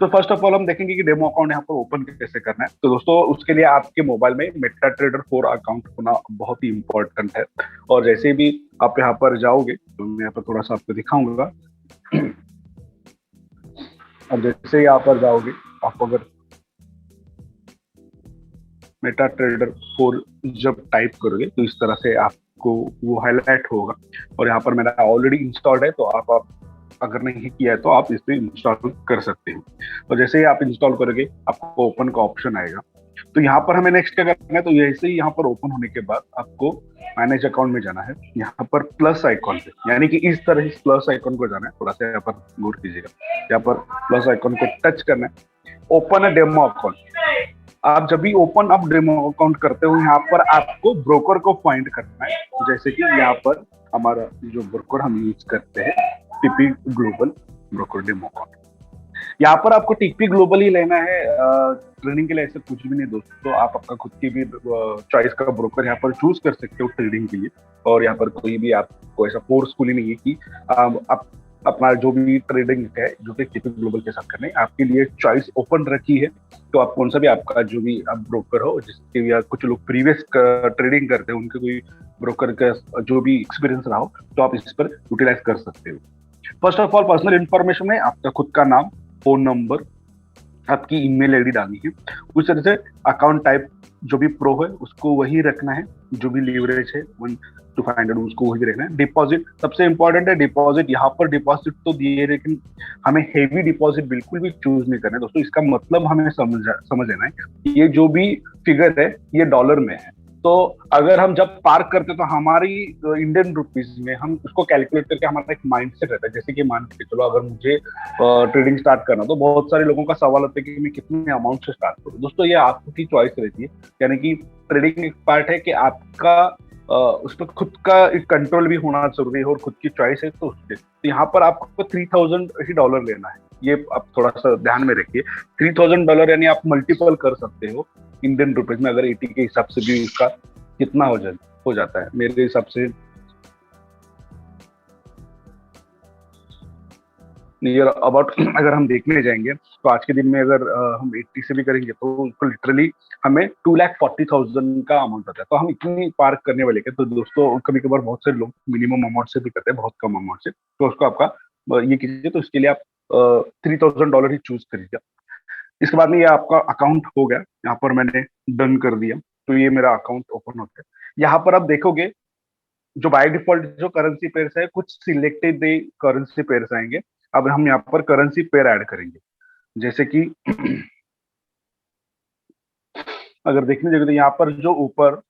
तो first of all हम देखेंगे कि डेमो अकाउंट यहाँ पर ओपन कैसे करना है। तो दोस्तों उसके लिए आपके मोबाइल में मेटाट्रेडर 4 अकाउंट होना बहुत ही इंपॉर्टेंट है। और जैसे भी आप यहाँ पर जाओगे तो मैं यहाँ पर थोड़ा सा आपको दिखाऊंगा। अब जैसे ही यहाँ पर जाओगे, आप अगर मेटाट्रेडर 4 जब टाइप करोगे तो इस तरह से आपको वो हाईलाइट होगा। और यहाँ पर मेरा ऑलरेडी इंस्टॉल्ड है, तो आप अगर नहीं किया है तो आप इस पे इंस्टॉल कर सकते हैं। और जैसे ही आप इंस्टॉल करोगे आपको ओपन का ऑप्शन आएगा। तो यहाँ पर हमें नेक्स्ट क्या करना है, तो जैसे ही यहाँ पर ओपन होने के बाद आपको मैनेज अकाउंट में जाना है। यहाँ पर प्लस आइकॉन पे, यानी कि इस तरह इस प्लस आइकॉन को जाना है। थोड़ा सा यहाँ पर गौर कीजिएगा, यहाँ पर प्लस आइकॉन को टच करना है, ओपन है डेमो अकाउंट। आप जब भी ओपन अप डेमो अकाउंट करते हो, यहाँ पर आपको ब्रोकर को फाइंड करना है। जैसे कि यहाँ पर हमारा जो ब्रोकर हम यूज करते हैं, TP global broker demo account. यहाँ पर आपको टीपी ग्लोबल ही लेना है। ट्रेडिंग के लिए ऐसे कुछ भी नहीं दोस्तों, आप आपका खुद की भी चॉइस का ब्रोकर यहाँ पर चूज कर सकते हो ट्रेडिंग के लिए। और यहाँ पर कोई भी आपको ऐसा फोर्सफुली नहीं है कि आप अपना जो भी ट्रेडिंग है जो कि टीपी ग्लोबल के साथ करना है, आपके लिए चॉइस ओपन रखी है। तो आप कौन सा भी आपका जो भी आप ब्रोकर हो, जिसके भी कुछ लोग प्रीवियस ट्रेडिंग करते हैं, उनके कोई ब्रोकर का जो भी एक्सपीरियंस रहा हो, तो आप इस पर यूटिलाइज कर सकते हो। First of all personal information में आपका खुद का नाम, फोन नंबर, आपकी ईमेल आईडी डालनी है। उस तरह से अकाउंट टाइप जो भी प्रो है उसको वही रखना है, जो भी लीवरेज है 1 to 500 उसको वही रखना है। डिपॉजिट सबसे इंपॉर्टेंट है। डिपॉजिट यहाँ पर डिपॉजिट तो दिए, लेकिन हमें हेवी डिपॉजिट बिल्कुल भी चूज नहीं करना है दोस्तों। इसका मतलब हमें समझ लेना है, ये जो भी फिगर है ये डॉलर में है। तो अगर हम जब पार्क करते हैं तो हमारी इंडियन रुपीज में हम उसको कैलकुलेट करके हमारा एक माइंडसेट रहता है। जैसे कि मान के चलो, अगर मुझे ट्रेडिंग स्टार्ट करना, तो बहुत सारे लोगों का सवाल होता है कि मैं कितने अमाउंट से स्टार्ट करूं। दोस्तों ये आपकी चॉइस रहती है, यानी कि ट्रेडिंग एक पार्ट है कि आपका उस पर खुद का एक कंट्रोल भी होना जरूरी है और खुद की चॉइस है। तो उसके तो यहाँ पर आपको 3000 ही डॉलर लेना है, ये आप थोड़ा सा ध्यान में रखिए। $3000 यानी आप मल्टीपल कर सकते हो इंडियन रुपीज में। अगर 80 के हिसाब से भी उसका कितना हो जाता है मेरे हिसाब से नियर अबाउट अगर हम देखने जाएंगे तो आज के दिन में अगर हम 80 से भी करेंगे तो उसको लिटरली हमें 2,40,000 का अमाउंट आता है। तो हम इतनी पार्क करने वाले के, तो दोस्तों कभी कभार बहुत से लोग मिनिमम अमाउंट से भी करते हैं, बहुत कम अमाउंट से। तो उसको आपका ये कीजिए, तो इसके लिए आप $3000 ही चूज करिएगा। इसके बाद में ये आपका अकाउंट हो गया, यहाँ पर मैंने डन कर दिया। तो ये मेरा अकाउंट ओपन होता है। यहाँ पर आप देखोगे जो बाय डिफॉल्ट जो करेंसी पेयर्स है, कुछ सिलेक्टेड करेंसी पेयर्स आएंगे। अब हम यहाँ पर करेंसी पेयर ऐड करेंगे। जैसे कि अगर देखने जाएंगे तो यहाँ पर जो ऊपर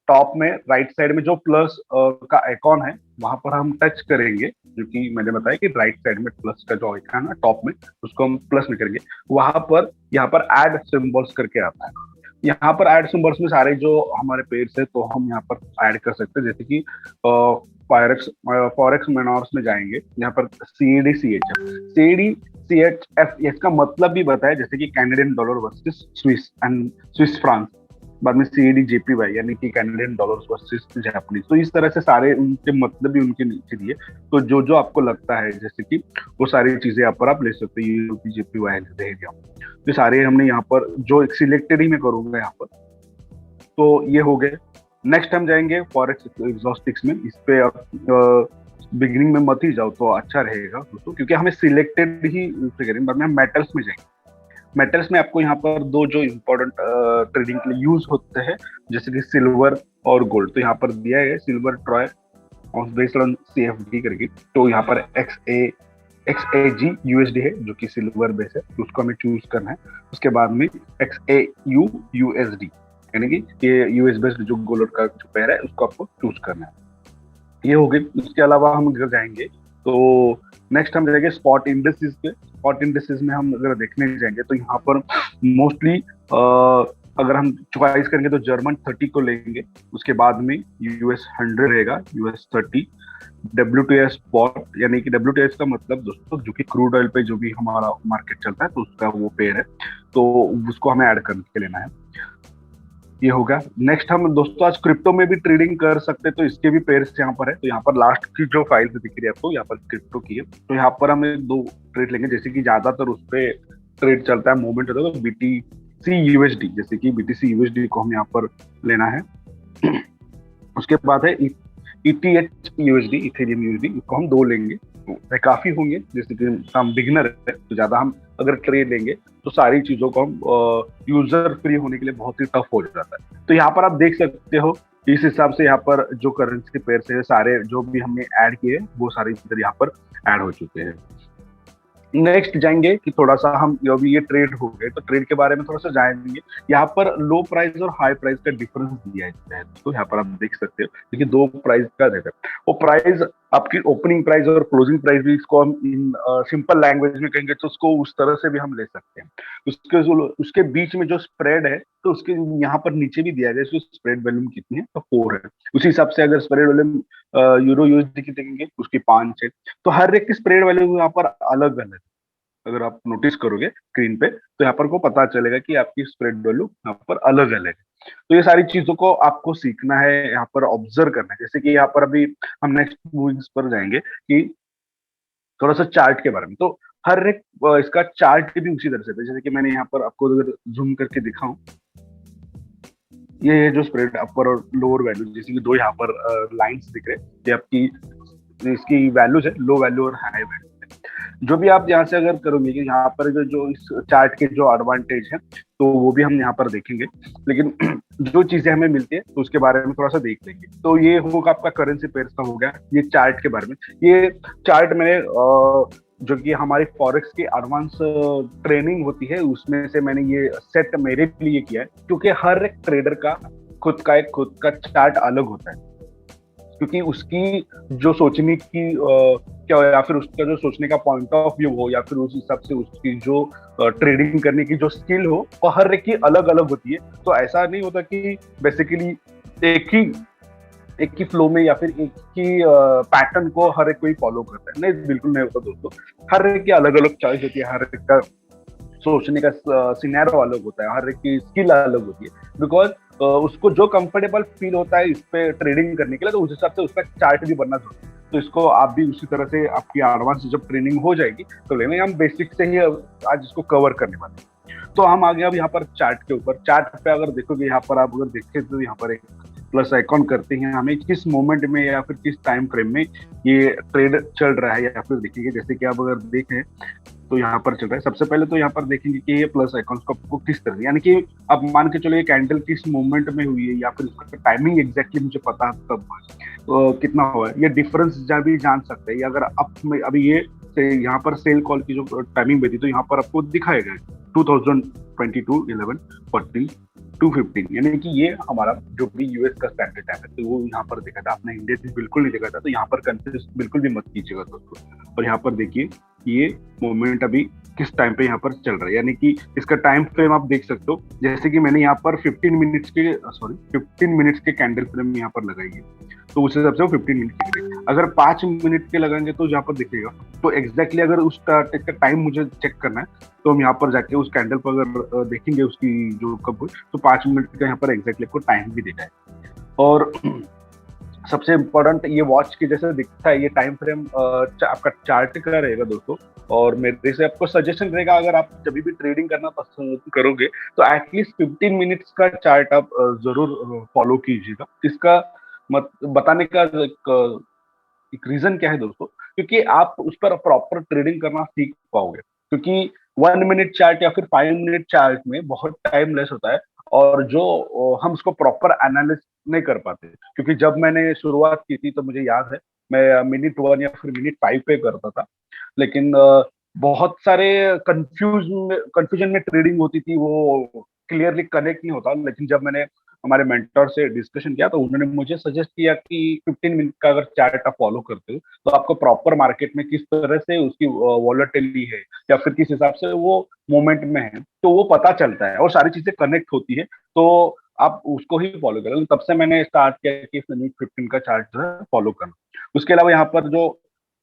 टॉप में राइट साइड में जो प्लस का आइकॉन है, वहां पर हम टच करेंगे। जो कि मैंने बताया कि राइट साइड में प्लस का जो आइकॉन है टॉप में, उसको हम प्लस में करेंगे। वहां पर यहाँ पर ऐड सिंबल्स करके आता है। यहाँ पर ऐड सिंबल्स में सारे जो हमारे पेयर्स है तो हम यहाँ पर ऐड कर सकते हैं। जैसे कि फॉरेक्स फॉरेक्स मेनॉर्स में जाएंगे, यहाँ पर CAD CHF इसका मतलब भी बताया, जैसे कि Canadian dollar versus Swiss France. बाद में CAD JPY यानी कि कैनेडियन डॉलर वर्सेस जापानीज। तो इस तरह से सारे उनके मतलब भी उनके नीचे दिए। तो जो जो आपको लगता है, जैसे कि वो सारी चीजें यहाँ पर आप ले सकते हो। JPY तो सारे हमने यहाँ पर जो सिलेक्टेड ही मैं करूंगा यहाँ पर। तो ये हो गए। नेक्स्ट हम जाएंगे फॉरेक्स एग्जॉस्टिक्स में। इस पे बिगिनिंग में मत ही जाओ तो अच्छा रहेगा दोस्तों, क्योंकि हमें सिलेक्टेड ही करेंगे। बाद में हम मेटल्स में जाएंगे। मेटल्स में आपको यहाँ पर दो जो इम्पोर्टेंट ट्रेडिंग के लिए यूज होते हैं, जैसे कि सिल्वर और गोल्ड। तो यहाँ पर दिया है silver Troy based on CFD करके। तो यहाँ पर XAG USD है जो कि सिल्वर बेस है, तो उसको हमें चूज करना है। उसके बाद में XAU USD यानी कि ये यूएस बेस्ड जो गोल्ड का जो पेयर है उसको आपको चूज करना है। ये हो गई। उसके अलावा हम अगर जाएंगे तो नेक्स्ट हम जाएंगे स्पॉट इंडेक्सेस पे। स्पॉट इंडेक्सेस में हम अगर देखने जाएंगे तो यहाँ पर मोस्टली अगर हम चॉइस करेंगे तो जर्मन 30 को लेंगे। उसके बाद में US 100 रहेगा, US 30। WTI स्पॉट यानी कि WTI का मतलब दोस्तों जो कि क्रूड ऑयल पे जो भी हमारा मार्केट चलता है तो उसका वो पेयर है, तो उसको हमें ऐड करके लेना है। ये होगा। नेक्स्ट हम दोस्तों आज क्रिप्टो में भी ट्रेडिंग कर सकते हैं, तो इसके भी पेयर्स यहाँ पर है। तो यहाँ पर लास्ट की जो फाइल दिख रही है आपको, यहाँ पर क्रिप्टो की है। तो यहाँ पर हम दो ट्रेड लेंगे। जैसे कि ज्यादातर उस पर ट्रेड चलता है, मूवमेंट होता है, तो BTC USD, जैसे कि BTC USD को हम यहाँ पर लेना है। उसके बाद है ETH USD, इथेरियम USD, इसको हम 2 लेंगे, तो काफी होंगे। जैसे कि हम बिगिनर है तो ज्यादा हम अगर ट्रेड लेंगे तो सारी चीजों को हम यूजर फ्री होने के लिए बहुत ही टफ हो जाता है। तो यहाँ पर आप देख सकते हो, इस हिसाब से यहाँ पर जो करेंसी पेयर से सारे जो भी हमने ऐड किए वो सारे इधर यहाँ पर ऐड हो चुके हैं। नेक्स्ट जाएंगे कि थोड़ा सा हम अभी ये ट्रेड हो गए तो ट्रेड के बारे में थोड़ा सा जानेंगे। यहाँ पर लो प्राइस और हाई प्राइस का डिफरेंस दिया है, तो यहाँ पर आप देख सकते हो देखिए 2 प्राइस का रहता है। वो प्राइस आपकी ओपनिंग प्राइस और क्लोजिंग प्राइस भी, इसको हम इन सिंपल लैंग्वेज में कहेंगे तो उसको उस तरह से भी हम ले सकते हैं। उसके बीच में जो स्प्रेड है तो उसके यहाँ पर नीचे भी दिया गया है, स्प्रेड वॉल्यूम कितनी है तो 4 है। उसी हिसाब से अगर स्प्रेड वॉल्यूम यूरो USD की देखेंगे उसकी 5 है। तो हर एक की स्प्रेड वैल्यू यहाँ पर अलग अलग, अगर आप नोटिस करोगे स्क्रीन पे तो यहाँ पर को पता चलेगा कि आपकी स्प्रेड वैल्यू यहाँ पर अलग अलग है। तो ये सारी चीजों को आपको सीखना है, यहाँ पर ऑब्जर्व करना है। जैसे कि यहाँ पर अभी हम नेक्स्ट मूविंग्स पर जाएंगे कि थोड़ा सा चार्ट के बारे में। तो हर एक इसका चार्ट भी उसी तरह से है। जैसे कि मैंने यहाँ पर आपको अगर जूम करके दिखाऊं, ये जो स्प्रेड अपर और लोअर वैल्यू, जैसे कि 2 यहाँ पर लाइंस दिख रहे हैं, ये आपकी इसकी वैल्यूज है, लो वैल्यू और हाई वैल्यू। जो भी आप यहाँ से अगर करोगे कि यहाँ पर जो इस चार्ट के जो एडवांटेज है तो वो भी हम यहाँ पर देखेंगे, लेकिन जो चीजें हमें मिलती है तो उसके बारे में थोड़ा सा देख लेंगे। तो ये होगा आपका करेंसी पेयर्स का हो गया, ये चार्ट के बारे में। ये चार्ट मैंने जो कि हमारी फॉरेक्स की एडवांस ट्रेनिंग होती है उसमें से मैंने ये सेट मेरे लिए किया है, क्योंकि हर एक ट्रेडर का खुद का चार्ट अलग होता है, क्योंकि उसकी जो सोचने की क्या हो, या फिर उसका जो सोचने का पॉइंट ऑफ व्यू हो, या फिर उस हिसाब से उसकी जो ट्रेडिंग करने की जो स्किल हो, वो हर एक की अलग अलग होती है। तो ऐसा नहीं होता कि बेसिकली एक ही फ्लो में या फिर एक ही पैटर्न को हर एक कोई फॉलो करता है, नहीं, बिल्कुल नहीं होता दोस्तों। हर एक की अलग अलग चॉइस होती है, हर एक का सोचने का सिनेरियो अलग होता है, हर एक की स्किल अलग होती है। बिकॉज उसको जो कंफर्टेबल फील होता है इस पे ट्रेडिंग करने के लिए, तो उस हिसाब से उसका चार्ट भी बनना जरूरी है। तो इसको आप भी उसी तरह से, आपकी एडवांस जब ट्रेनिंग हो जाएगी तो लेने हम बेसिक से ही आज इसको कवर करने वाले हैं। तो हम आ गए अब यहाँ पर चार्ट के ऊपर। चार्ट पे अगर देखोगे, यहाँ पर आप अगर देखें तो यहाँ पर एक प्लस आइकॉन करते हैं, हमें किस मोमेंट में या फिर किस टाइम फ्रेम में ये ट्रेड चल रहा है या फिर देखेंगे। जैसे कि आप अगर देखें तो यहाँ पर चल रहा है। सबसे पहले तो यहाँ पर देखेंगे कि ये प्लस आइकॉन को किस तरह, यानी कि अब मान के चलो ये कैंडल किस मोमेंट में हुई है या फिर उसका टाइमिंग एग्जैक्टली मुझे पता कब कितना हुआ है, ये डिफरेंस भी जान सकते हैं। अगर अब अभी ये यहाँ पर सेल कॉल की जो टाइमिंग बची तो यहाँ पर आपको दिखाएगा 2022 11 2:15, यानी कि ये हमारा जो भी यूएस का स्टैंडर्ड टाइम है तो वो यहाँ पर देखा था। आपने इंडिया से बिल्कुल नहीं देखा था, तो यहाँ पर कंफ्यूज बिल्कुल भी मत कीजिएगा दोस्तों। और यहाँ पर देखिए ये मोमेंट अभी किस टाइम पे यहाँ पर चल रहा है, यानी कि इसका टाइम फ्रेम आप देख सकते हो। जैसे कि मैंने यहाँ पर 15 मिनट्स के कैंडल फ्रेम यहाँ पर लगाई है, तो उस हिसाब से वो 15 मिनट के। अगर 5 मिनट के लगाएंगे तो यहाँ पर देखिएगा, तो एग्जैक्टली अगर उसका टाइम मुझे चेक करना है तो हम यहाँ पर जाके उस कैंडल पर अगर देखेंगे उसकी जो कब हुई, तो 5 मिनट का यहाँ पर एग्जैक्टली आपको टाइम भी दिखा है। और सबसे इम्पोर्टेंट ये वॉच के जैसे दिखता है, ये टाइम फ्रेम आपका चार्ट का रहेगा दोस्तों। और मेरे से आपको सजेशन रहेगा, अगर आप जब भी ट्रेडिंग करना पसंद करोगे तो एटलीस्ट 15 मिनट्स का चार्ट आप जरूर फॉलो कीजिएगा। इसका बताने का एक रीजन क्या है दोस्तों, क्योंकि आप उस पर प्रॉपर ट्रेडिंग करना सीख पाओगे। क्योंकि 1 मिनट चार्ट या फिर 5 मिनट चार्ट में बहुत टाइम लेस होता है, और जो हम उसको प्रॉपर एनालिस नहीं कर पाते। क्योंकि जब मैंने शुरुआत की थी तो मुझे याद है मैं मिनट 1 या फिर मिनट 5 पे करता था, लेकिन बहुत सारे कंफ्यूजन में ट्रेडिंग होती थी, वो क्लियरली कनेक्ट नहीं होता। लेकिन जब मैंने हमारे मेंटर से डिस्कशन किया तो उन्होंने मुझे सजेस्ट किया कि 15 मिनट का अगर चार्ट आप फॉलो करते हो तो आपको प्रॉपर मार्केट में किस तरह से उसकी वॉलेटिलिटी है या फिर किस हिसाब से वो मोमेंट में है तो वो पता चलता है और सारी चीजें कनेक्ट होती है, तो आप उसको ही फॉलो करें। तब से मैंने स्टार्ट किया कि मिनट 15 का चार्ट जो है फॉलो करना। उसके अलावा यहाँ पर जो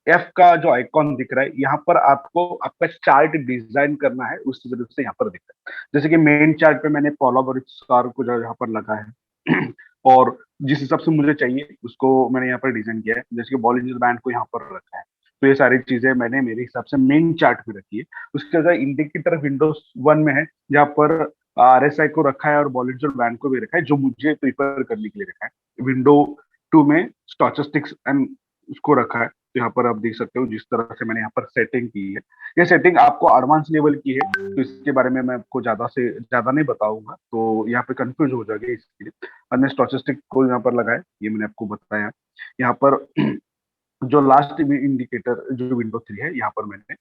एफ का जो आइकॉन दिख रहा है, यहाँ पर आपको आपका चार्ट डिजाइन करना है, उस वजह से यहाँ पर दिख रहा है। जैसे कि मेन चार्ट पे मैंने पॉलाबॉरिक स्टार को जो यहाँ पर लगा है और जिस हिसाब से मुझे चाहिए उसको मैंने यहाँ पर डिजाइन किया है। जैसे कि बॉलिंजर बैंड को यहाँ पर रखा है, तो ये सारी चीजें मैंने मेरे हिसाब से मेन चार्ट में रखी है। उसके बाद इंडिकेटर विंडोज 1 में है, जहाँ पर RSI को रखा है और बॉलिंजर बैंड को भी रखा है, जो मुझे प्रिपेयर करने के लिए रखा है। विंडो 2 में स्टोचस्टिक्स एंड उसको रखा है। तो यहाँ पर आप देख सकते हो जिस तरह से मैंने यहाँ पर सेटिंग की है, ये सेटिंग आपको एडवांस लेवल की है, तो इसके बारे में मैं आपको ज्यादा से ज्यादा नहीं बताऊंगा, तो यहाँ पे कंफ्यूज हो जाएगा इसके लिए। मैंने स्टोचस्टिक को यहाँ पर लगाया, ये मैंने आपको बताया। यहाँ पर जो लास्ट इंडिकेटर जो विंडो 3 है, यहाँ पर मैंने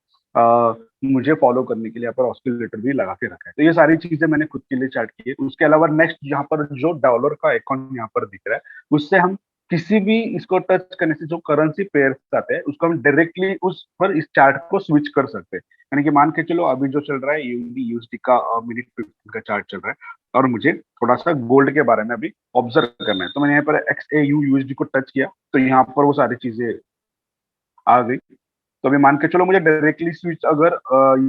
मुझे फॉलो करने के लिए यहाँ पर ऑस्किलेटर भी लगा के रखा है। तो ये सारी चीजें मैंने खुद के लिए चार्ट की है। उसके अलावा नेक्स्ट यहाँ पर जो डॉलर का अकाउंट यहाँ पर दिख रहा है, उससे हम किसी भी इसको टच करने से जो करेंसी पेयर आते हैं उसको हम डायरेक्टली उस पर इस चार्ट को स्विच कर सकते हैं। यानी कि मान के चलो अभी जो चल रहा है USD का मिनट 15 का चार्ट चल रहा है, और मुझे थोड़ा सा गोल्ड के बारे में अभी ऑब्जर्व करना है, तो मैंने यहाँ पर XAU USD को टच किया, तो यहाँ पर वो सारी चीजें आ गई। तो अभी मान के चलो मुझे डायरेक्टली स्विच अगर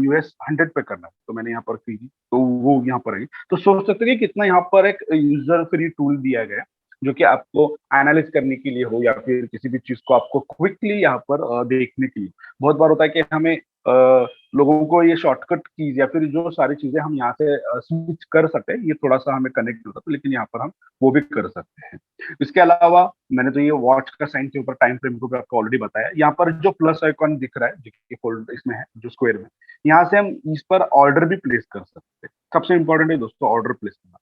US 100 पे करना है, तो मैंने यहाँ पर की, तो वो यहाँ पर आई। तो सोच सकते हैं कि कितना यहाँ पर एक यूजर फ्री टूल दिया गया है, जो कि आपको एनालिस करने के लिए हो या फिर किसी भी चीज को आपको क्विकली यहाँ पर देखने के लिए। बहुत बार होता है कि हमें लोगों को ये शॉर्टकट कीज या फिर जो सारी चीजें हम यहाँ से स्विच कर सकते हैं, ये थोड़ा सा हमें कनेक्ट होता है, लेकिन यहाँ पर हम वो भी कर सकते हैं। इसके अलावा मैंने तो ये वॉच का साइन के ऊपर टाइम फ्रेम को भी आपको ऑलरेडी बताया। यहाँ पर जो प्लस आइकॉन दिख रहा है, जो कि फोल्ड इसमें है, जो स्क्वायर में, यहाँ से हम इस पर ऑर्डर भी प्लेस कर सकते हैं। सबसे इंपॉर्टेंट है दोस्तों ऑर्डर प्लेस करना।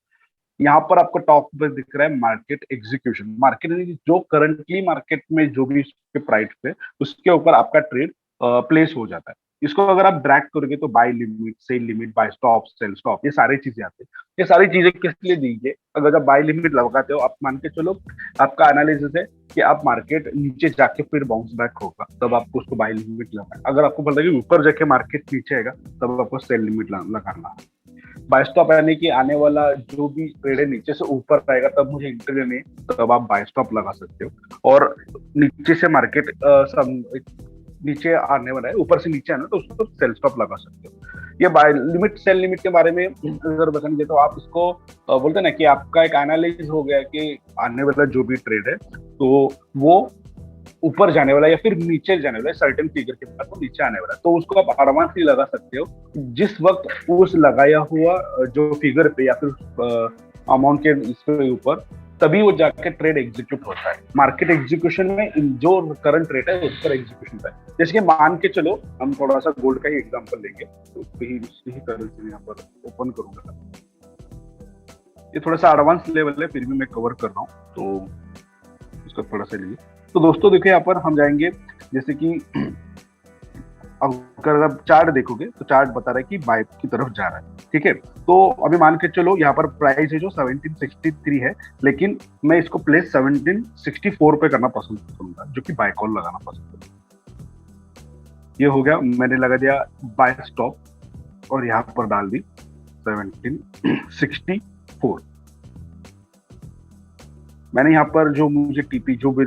यहाँ पर आपको टॉप पर दिख रहा है मार्केट एग्जीक्यूशन। मार्केट जो करंटली मार्केट में जो भी उसके प्राइस पे, उसके ऊपर आपका ट्रेड प्लेस हो जाता है। इसको अगर आप ड्रैग करोगे तो buy limit, sell limit, buy stop, sell stop, ये सारी चीजें आती है। ये सारी चीजें किस लिए दी है? अगर आप बाय लिमिट लगाते हो, आप मान के चलो आपका एनालिसिस है कि आप मार्केट नीचे जाके फिर बाउंस बैक होगा, तब आपको उसको बाय लिमिट लगाना है। अगर आपको पता है कि ऊपर जाके मार्केट नीचे आएगा, तब आपको सेल लिमिट लगाना है। बाय स्टॉप यानी कि आने वाला जो भी ट्रेड है नीचे से ऊपर आएगा, तब मुझे इंटरव्यू नहीं, तब आप बाय स्टॉप लगा सकते हो। और नीचे से मार्केट नीचे आने वाला है, ऊपर से नीचे आना, तो उसको सेल स्टॉप लगा सकते हो। ये बाय लिमिट सेल लिमिट के बारे में अगर बताएंगे तो आप इसको बोलते हैं ना कि आपका एक एनालिसिस हो गया कि आने वाला जो भी ट्रेड है, तो वो ऊपर जाने वाला या फिर नीचे जाने वाला, सर्टेन फिगर के बाद वो नीचे आने वाला, तो उसको आप आरामली लगा सकते हो जिस वक्त उस लगाया हुआ जो फिगर पे या फिर अमाउंट के इसके ऊपर, तभी वो जाके ट्रेड एग्जीक्यूट होता है। मार्केट एग्जीक्यूशन में जो करंट रेट है उस पर एग्जीक्यूशन होता है। जैसे कि मान के चलो हम थोड़ा सा गोल्ड का ही एग्जांपल लेंगे, तो उसी करेंसी यहाँ पर ओपन करूंगा। ये थोड़ा सा एडवांस लेवल है, फिर भी मैं कवर कर रहा हूँ, तो इसका थोड़ा सा लीजिए। तो दोस्तों देखिए, यहाँ पर हम जाएंगे, जैसे कि अगर आप चार्ट देखोगे तो चार्ट बता रहा है कि बाय की तरफ जा रहा है, ठीक है। तो अभी मान के चलो यहाँ पर प्राइस है जो 1763 है, लेकिन मैं इसको प्लेस 1764 पे करना पसंद करूंगा, जो कि बाय कॉल लगाना पसंद करूंगा। ये हो गया, मैंने लगा दिया बाय स्टॉप और यहाँ पर डाल दी 1764। मैंने यहाँ पर जो मुझे टीपी जो भी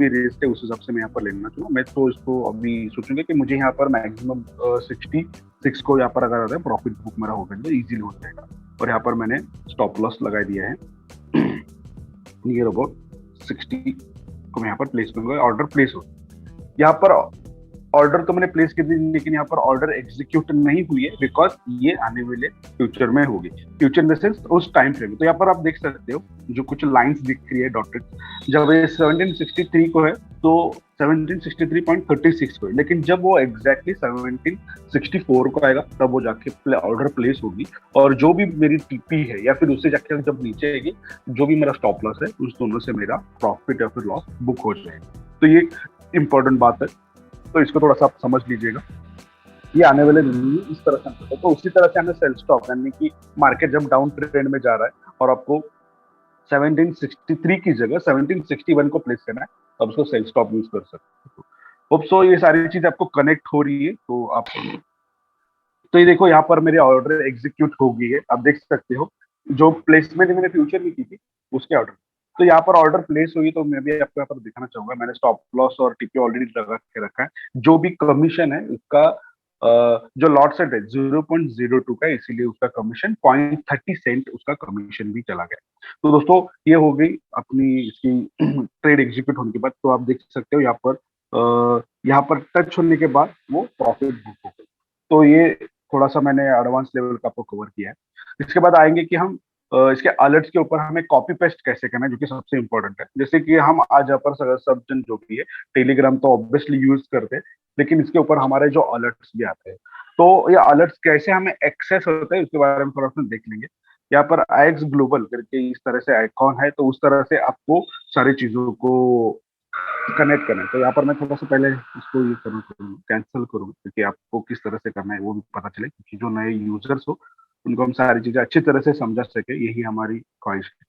रेस है उस हिसाब से मैं यहाँ पर लेना चाहूँगा। मैं तो इसको अभी सोचूंगा कि मुझे यहाँ पर मैक्सिमम 66 को यहाँ पर अगर आता है प्रॉफिट बुक मेरा हो गया तो इजीली हो जाएगा। और यहाँ पर मैंने स्टॉप लॉस लगा दिया है नियर अबाउट 60 को मैं यहाँ पर प्लेस करूंगा। ऑर्डर प्लेस हो, यहाँ पर ऑर्डर तो मैंने प्लेस कर दी, लेकिन यहाँ पर ऑर्डर एग्जीक्यूट नहीं हुई है, बिकॉज ये आने वाले फ्यूचर में होगी। फ्यूचर इन द सेंस उस टाइम फ्रेम में। तो यहाँ पर आप देख सकते हो जो कुछ लाइंस दिख रही है डॉटेड, जब ये 1763 को है तो 1763.36 को है, लेकिन जब वो एग्जैक्टली 1764 को आएगा तब वो जाके ऑर्डर प्लेस होगी, और जो भी मेरी टीपी है या फिर उससे जाके जब नीचे आएगी, जो भी मेरा स्टॉप लॉस है उस दोनों से मेरा प्रॉफिट या फिर लॉस बुक हो जाएगा। तो ये इंपॉर्टेंट बात है, तो इसको थोड़ा सा आप समझ लीजिएगा। ये आने वाले दिन में इस तरह से होता है। तो उसी तरह से हमें सेल स्टॉप, यानी कि मार्केट जब डाउन ट्रेंड में जा रहा है और आपको 1763 की जगह 1761 को प्लेस करना है, तब उसको सेल स्टॉप यूज कर सकते हो। होप सो ये सारी चीज आपको कनेक्ट हो रही है। तो आप तो ये देखो, यहाँ पर मेरे ऑर्डर एग्जीक्यूट हो गई है। आप देख सकते हो जो प्लेसमेंट मैंने फ्यूचर में की थी उसके ऑर्डर, तो यहाँ पर ऑर्डर प्लेस हुई। तो मैं भी आपको यहाँ पर दिखाना चाहूंगा, मैंने स्टॉप लॉस और टीपी ऑलरेडी लगा के रखा है। जो भी कमीशन है उसका जो लॉट सेट है 0.02 का, इसीलिए उसका कमीशन 0.30 सेंट उसका कमीशन भी चला गया। तो दोस्तों ये हो गई अपनी इसकी ट्रेड एग्जीक्यूट होने के बाद। तो आप देख सकते हो यहाँ पर यहाँ पर टच होने के बाद वो प्रॉफिट बुक हो गई। तो ये थोड़ा सा मैंने एडवांस लेवल का आपको कवर किया है। इसके बाद आएंगे कि हम इसके अलर्ट्स के ऊपर हमें कॉपी पेस्ट कैसे करना है, जो कि सबसे इंपॉर्टेंट है। जैसे कि हम आज यहाँ पर सब जन जो भी है टेलीग्राम तो ऑब्वियसली यूज करते हैं, लेकिन इसके ऊपर हमारे जो अलर्ट्स भी आते हैं, तो ये अलर्ट्स कैसे हमें एक्सेस होता है उसके बारे में थोड़ा सा देख लेंगे। यहाँ पर आईएक्स ग्लोबल करके इस तरह से आइकॉन है, तो उस तरह से आपको सारी चीजों को कनेक्ट करना है। तो यहाँ पर मैं थोड़ा सा पहले इसको ये करूँ, कैंसिल करूँ, क्योंकि आपको किस तरह से करना है वो भी पता चले, क्योंकि जो नए यूजर्स हो उनको हम सारी चीजें अच्छी तरह से समझा सके, यही हमारी ख्वाहिश है।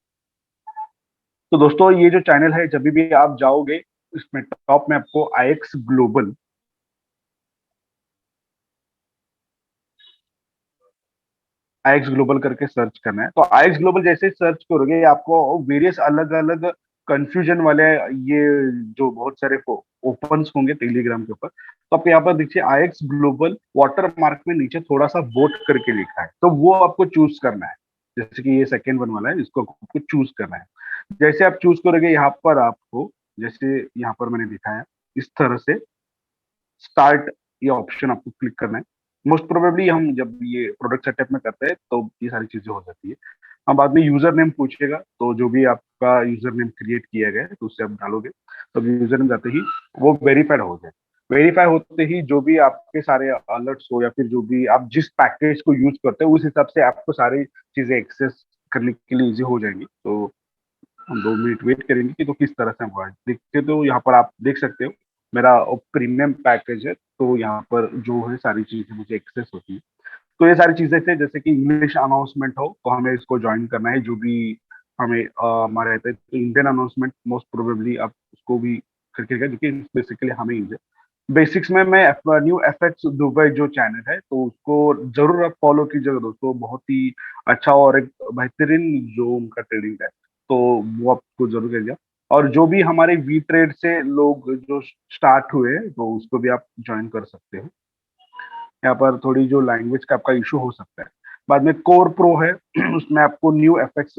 तो दोस्तों ये जो चैनल है, जब भी आप जाओगे इसमें टॉप में आपको आईएक्स ग्लोबल करके सर्च करना है। तो आईएक्स ग्लोबल जैसे सर्च करोगे आपको वेरियस अलग अलग कंफ्यूजन वाले ये जो बहुत सारे ओपन होंगे टेलीग्राम के ऊपर। तो आपको यहाँ पर देखिए आईएक्स ग्लोबल वाटर मार्क में नीचे थोड़ा सा वोट करके लिखा है, तो वो आपको चूज करना है। जैसे कि ये सेकेंड वन वाला है, इसको आपको चूज करना है। जैसे आप चूज करोगे यहाँ पर आपको, जैसे यहाँ पर मैंने दिखाया इस तरह से स्टार्ट ये ऑप्शन आपको क्लिक करना है। मोस्ट प्रोबेबली हम जब ये प्रोडक्ट सेटअप में करते हैं तो ये सारी चीजें हो जाती है। हम बाद में यूजर नेम पूछेगा, तो जो भी आपका यूजर नेम क्रिएट किया गया है तो उससे आप डालोगे, तो यूजर नेम जाते ही वो वेरीफाइड हो जाए। वेरीफाई होते ही जो भी आपके सारे अलर्ट्स हो या फिर जो भी आप जिस पैकेज को यूज करते हो उस हिसाब से आपको सारी चीजें एक्सेस करने के लिए इजी हो जाएंगी। तो हम 2 मिनट वेट करेंगे कि तो किस तरह से हम देखते, तो यहाँ पर आप देख सकते हो मेरा प्रीमियम पैकेज है, तो यहाँ पर जो है सारी चीजें मुझे एक्सेस होती है। तो ये सारी चीजें थे, जैसे कि इंग्लिश अनाउंसमेंट हो तो हमें इसको ज्वाइन करना है, जो भी हमें हमारे रहता है। तो इंडियन अनाउंसमेंट मोस्ट प्रोबेबली आप उसको भी करके, जो कि बेसिकली हमें इंडिया बेसिक्स में मैं न्यू एफएक्स दुबई जो चैनल है तो उसको जरूर आप फॉलो कीजिएगा दोस्तों। बहुत ही अच्छा और एक बेहतरीन जो उनका ट्रेडिंग है, तो वो आपको जरूर कीजिएगा। और जो भी हमारे वी ट्रेड से लोग जो स्टार्ट हुए तो उसको भी आप ज्वाइन कर सकते हो। यहाँ पर थोड़ी जो लैंग्वेज का आपका इशू हो सकता है। बाद में कोर प्रो है उसमें आपको न्यू एफएक्स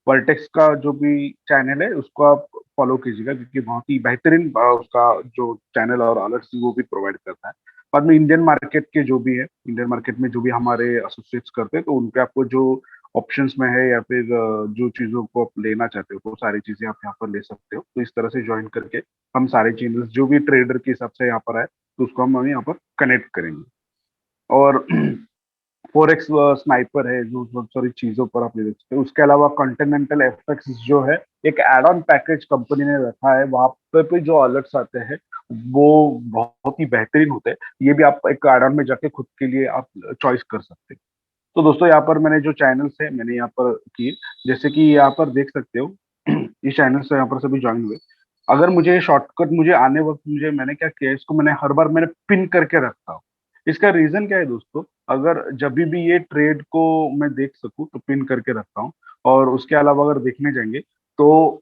वर्टेक्स का जो भी चैनल है उसको आप फॉलो कीजिएगा, क्योंकि बहुत ही बेहतरीन उसका जो चैनल और अलर्ट्स वो भी प्रोवाइड करता है। बाद में इंडियन मार्केट के जो भी है, इंडियन मार्केट में जो भी हमारे एसोसिएट्स करते हैं तो उनके आपको जो ऑप्शंस में है या फिर जो चीजों को आप लेना चाहते हो वो सारी चीजें आप यहाँ पर ले सकते हो। तो इस तरह से ज्वाइन करके हम सारे चैनल्स जो भी ट्रेडर के हिसाब से यहाँ पर आए तो उसको हम यहाँ पर कनेक्ट करेंगे। और फोरेक्स स्नाइपर है जो बहुत सारी चीजों पर आप ले सकते हो। उसके अलावा कॉन्टिनेंटल एफएक्स जो है एक एड ऑन पैकेज कंपनी ने रखा है, वहां पे जो अलर्ट्स आते हैं वो बहुत ही बेहतरीन होते हैं। ये भी आप एक एड ऑन में जाके खुद के लिए आप चॉइस कर सकते हैं। तो दोस्तों यहाँ पर मैंने जो चैनल्स है मैंने यहाँ पर किए, जैसे कि यहाँ पर देख सकते हो इस चैनल से यहाँ पर सभी ज्वाइन हुए। अगर मुझे शॉर्टकट मुझे आने वक्त मुझे मैंने क्या किया, इसको मैंने हर बार मैंने पिन करके रखता हूँ। इसका रीजन क्या है दोस्तों, अगर जब भी ये ट्रेड को मैं देख सकूं तो पिन करके रखता हूँ। और उसके अलावा अगर देखने जाएंगे तो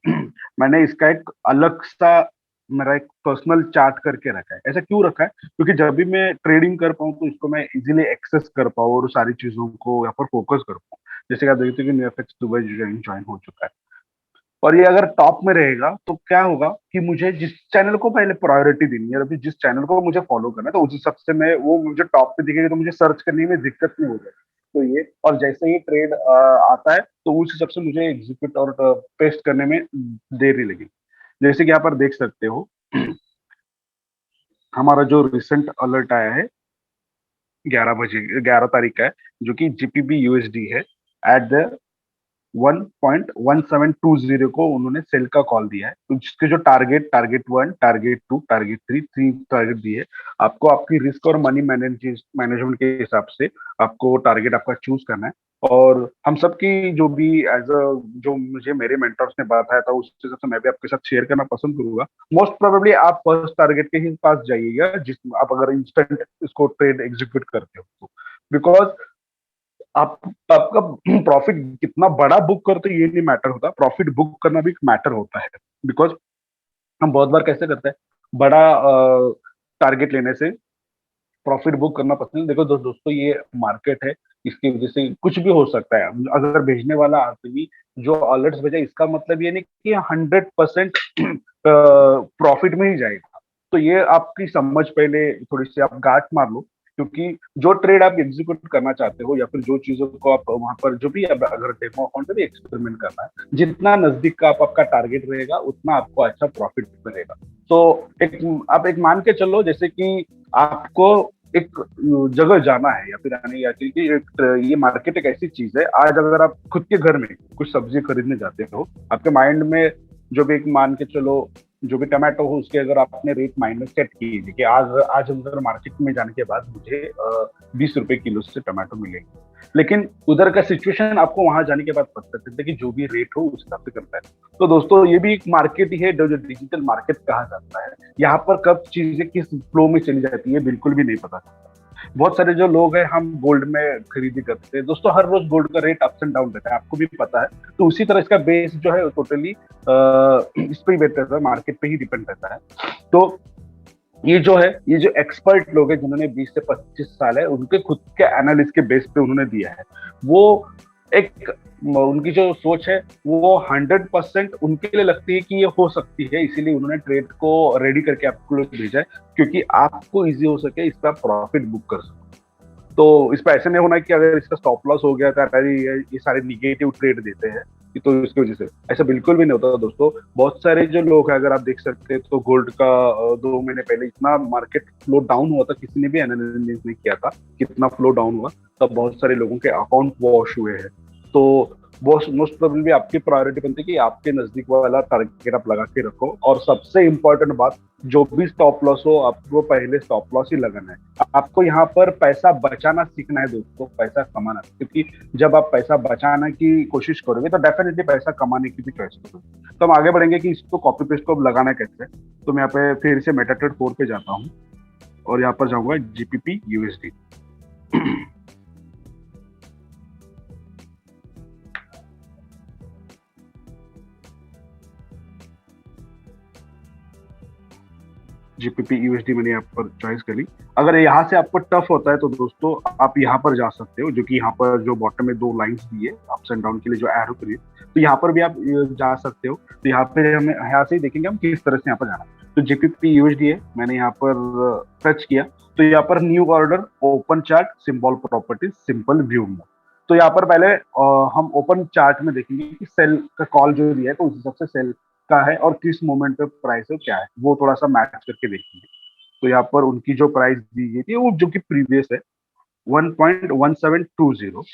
मैंने इसका एक अलग सा मेरा एक पर्सनल चार्ट करके रखा है। ऐसा क्यों रखा है, क्योंकि जब भी मैं ट्रेडिंग कर पाऊँ तो इसको मैं इजीली एक्सेस कर पाऊँ और सारी चीजों को यहाँ पर फोकस कर पाऊँ। जैसे कि आप देखते हैं कि न्यूएफएक्स दुबई ज्वाइन हो चुका है, और ये अगर टॉप में रहेगा तो क्या होगा कि मुझे जिस चैनल को पहले प्रायोरिटी देनी है, अभी जिस चैनल को मुझे फॉलो करना है तो उस हिसाब से मैं वो मुझे टॉप पे दिखेगा, तो मुझे सर्च करने में दिक्कत नहीं हो जाएगी। तो ये और जैसे ही ट्रेड आता है तो उस हिसाब से मुझे एग्जीक्यूट और पेस्ट करने में देरी लगी। जैसे कि यहाँ पर देख सकते हो हमारा जो रिसेंट अलर्ट आया है 11 बजे 11 तारीख का है, जो कि जीपीबी यूएसडी है। एट द 1.1720 को उन्होंने सेल का कॉल दिया है। तो जिसके जो टारगेट 1, टारगेट 2, टारगेट 3 टारगेट दिए है। आपको आपकी रिस्क और मनी मैनेजमेंट के हिसाब से आपको टारगेट आपका चूज करना है। और हम सबकी जो भी एज अ जो मुझे मेरे मेंटर्स ने बताया था उस हिसाब से मैं भी आपके साथ शेयर करना पसंद करूंगा। मोस्ट प्रोबेबली आप फर्स्ट टारगेट के ही पास जाइएगा, जिस आप अगर इंस्टेंट इसको ट्रेड एग्जीक्यूट करते हो तो। बिकॉज आप आपका प्रॉफिट कितना बड़ा बुक करते हो ये नहीं मैटर होता, प्रॉफिट बुक करना भी मैटर होता है। बिकॉज हम बहुत बार कैसे करते हैं, बड़ा टारगेट लेने से प्रॉफिट बुक करना पसंद। देखो दोस्तों ये मार्केट है, इसकी वजह से कुछ भी हो सकता है। अगर भेजने वाला आदमी जो अलर्ट्स भेजा इसका मतलब ये नहीं कि 100% प्रॉफिट में ही जाएगा। तो ये आपकी समझ पहले थोड़ी सी आप गांठ मार लो, क्योंकि जो ट्रेड आप एग्जीक्यूट करना चाहते हो या फिर जो चीजों को आप वहां पर जो भी अगर डेमो अकाउंट में भी एक्सपेरिमेंट करना है, जितना नजदीक का आपका टारगेट रहेगा उतना आपको अच्छा प्रॉफिट मिलेगा। तो एक आप एक मान के चलो, जैसे कि आपको एक जगह जाना है या फिर आने या कि ये मार्केट एक ऐसी चीज है, आज अगर आप खुद के घर में कुछ सब्जी खरीदने जाते हो, आपके माइंड में जो भी एक मान के चलो जो भी टमाटो हो उसके अगर आपने रेट माइंड में सेट कीजिए कि आज आज अंदर मार्केट में जाने के बाद मुझे 20 रुपए किलो से टमाटो मिलेंगे, लेकिन उधर का सिचुएशन आपको वहां जाने के बाद पता चलता है कि जो भी रेट हो उस हिसाब से करता है। तो दोस्तों ये भी एक मार्केट ही है जो डिजिटल मार्केट कहा जाता है। यहाँ पर कब चीजें किस फ्लो में चली जाती है बिल्कुल भी नहीं पता चलता। बहुत सारे जो लोग हैं हम गोल्ड में खरीदी करते हैं दोस्तों, हर रोज गोल्ड का रेट अप्स एंड डाउन रहता है, आपको भी पता है। तो उसी तरह इसका बेस जो है टोटली इस पे ही रहता है, मार्केट पे ही डिपेंड रहता है। तो ये जो है, ये जो एक्सपर्ट लोग हैं जिन्होंने 20 से 25 साल है उनके खुद के एनालिस्ट के बेस पे उन्होंने दिया है, वो एक उनकी जो सोच है वो 100% उनके लिए लगती है कि ये हो सकती है, इसीलिए उन्होंने ट्रेड को रेडी करके आपको भेजा है, क्योंकि आपको इजी हो सके इस पर प्रॉफिट बुक कर सको। तो इस पर ऐसे नहीं होना कि अगर इसका स्टॉप लॉस हो गया था ये सारे निगेटिव ट्रेड देते हैं तो इसकी वजह से, ऐसा बिल्कुल भी नहीं होता दोस्तों। बहुत सारे जो लोग हैं अगर आप देख सकते हैं तो गोल्ड का 2 महीने पहले इतना मार्केट फ्लो डाउन हुआ था, किसी ने भी एनालिसिस नहीं किया था कितना फ्लो डाउन हुआ, तब बहुत सारे लोगों के अकाउंट वॉश हुए हैं। तो मोस्ट प्रोबेबली आपकी प्रायोरिटी बनती है कि आपके नजदीक वाला टारगेट आप लगा के रखो, और सबसे इंपॉर्टेंट बात, जो भी स्टॉप लॉस हो आपको पहले स्टॉप लॉस ही लगाना है। आपको यहाँ पर पैसा बचाना सीखना है दोस्तों, पैसा कमाना, क्योंकि जब आप पैसा बचाने की कोशिश करोगे तो डेफिनेटली पैसा कमाने की भी चॉइस करोगे। तो हम आगे बढ़ेंगे कि इसको कॉपी पेस्ट को लगाना कैसे। तो मैं यहाँ पे फिर से मेटाट्रेड 4 पे जाता हूँ और यहाँ पर जाऊंगा जीपीपी यूएसडी। जीपीपी यूएसडी मैंने यहाँ पर चॉइस कर ली। अगर यहाँ से आपको टफ होता है तो दोस्तों आप यहाँ पर जा सकते हो, जो कि यहाँ पर जो बॉटम में 2 लाइंस दी है अप्स एंड डाउन के लिए जो एरो करिए, तो यहाँ पर भी आप जा सकते हो। तो यहाँ पे हमें यहाँ से ही देखेंगे हम किस तरह से यहाँ पर जाना। तो जीपीपी यूएसडी है, मैंने यहाँ पर टच किया तो यहाँ पर new order, open chart, symbol properties, simple view mode. तो यहाँ पर पहले हम ओपन चार्ट में देखेंगे कि सेल का कॉल जो दिया है तो उस हिसाब से सेल का है और किस मोमेंट पे प्राइस है क्या है वो थोड़ा सा मैच करके देखेंगे। तो यहाँ पर उनकी जो प्राइस दी गई थी वो जो कि प्रीवियस है 1.1720,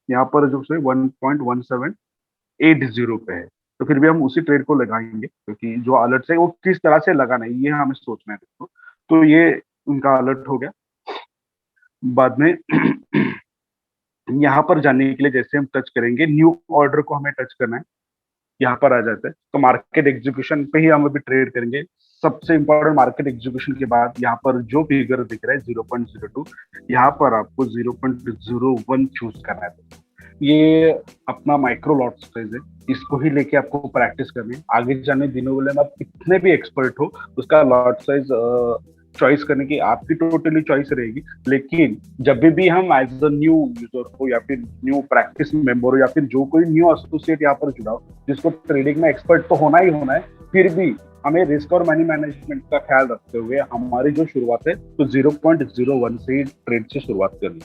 यहाँ पर जो है 1.1780 पे है। तो फिर भी हम उसी ट्रेड को लगाएंगे, क्योंकि जो अलर्ट है वो किस तरह से लगाना है ये हमें सोचना है दोस्तों। तो ये उनका अलर्ट हो गया। बाद में यहाँ पर जाने के लिए जैसे हम टच करेंगे न्यू ऑर्डर को हमें टच करना है, यहाँ पर आ जाते हैं। तो मार्केट एग्जीक्यूशन पे ही हम अभी ट्रेड करेंगे। सबसे इंपॉर्टेंट, मार्केट एग्जीक्यूशन के बाद यहाँ पर जो फिगर दिख रहा है 0.02, यहाँ पर आपको 0.01 चूज करना है। ये अपना माइक्रो लॉट साइज है, इसको ही लेके आपको प्रैक्टिस करनी है। आगे जाने दिनों वाले में आप कितने भी एक्सपर्ट हो उसका लॉट साइज चॉइस करने की आपकी टोटली चॉइस रहेगी। लेकिन जब भी हम एज अ न्यू यूजर हो या फिर न्यू प्रैक्टिस मेंबर हो या फिर जो कोई न्यू एसोसिएट यहाँ पर जुड़ा हो जिसको ट्रेडिंग में एक्सपर्ट तो होना ही होना है, फिर भी हमें रिस्क और मनी मैनेजमेंट का ख्याल रखते हुए हमारी जो शुरुआत है तो 0.01 से ट्रेड से शुरुआत करनी है